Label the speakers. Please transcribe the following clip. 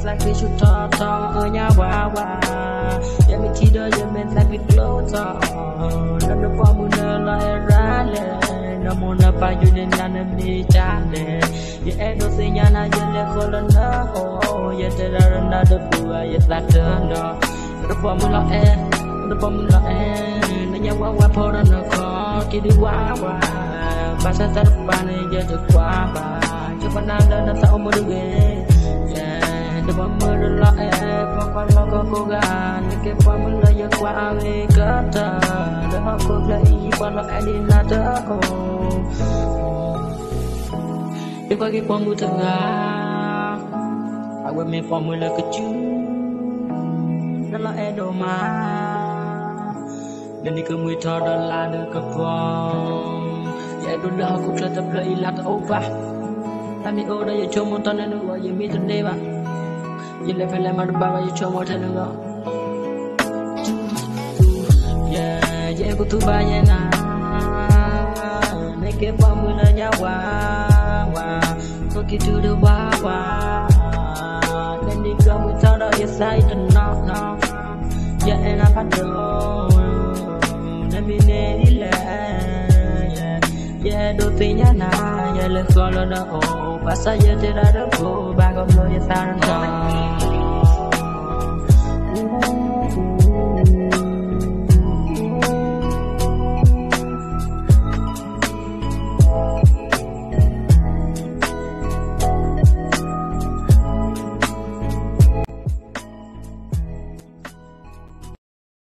Speaker 1: like we should talk ở nhà wow yeah me chỉ đợi mình like we close nó được qua mùa nở lại ra lên nó muốn nó phảiอยู่ในนั้นมีจานเลย yeah em đâu xin nhà na giờ lên khó lên nó oh yeah thế là nó được bùa yeah là đơn đó được qua mùa lo em được qua mùa lo em nó nhà wow phô nó khó chỉ đi wow bà sẽ ta được bà này giờ được qua bà cho bà nàng lên nó sao mới được ghê được qua mùa lo em qua lo cố gắng cái qua mùa lo giờ qua về cất được họ cố lấy qua lo em đi na đỡ đi qua cái qua mùa thằng I went me for me like a Jew đó là em đồ mà nên đi cứ mùi thọ đó là được cái phong vậy đôi lỡ cũng sẽ tập lại là cái ốp va ta mi ô đây cho một tuần nữa gọi gì mi tuần đây mà giờ lại phải làm mà ba giờ cho một tuần nữa yeah yeah của tôi ba vậy nè này cái phong mùi là nhau qua tôi kia chưa được qua nên đi cứ mùi thọ đó giờ say tuần nó yeah em đã bắt đầu mình nên đi lại yeah đôi khi nhá na yeah lời khó lo đâu và sao giờ thì đã đâu ba không lo giờ sao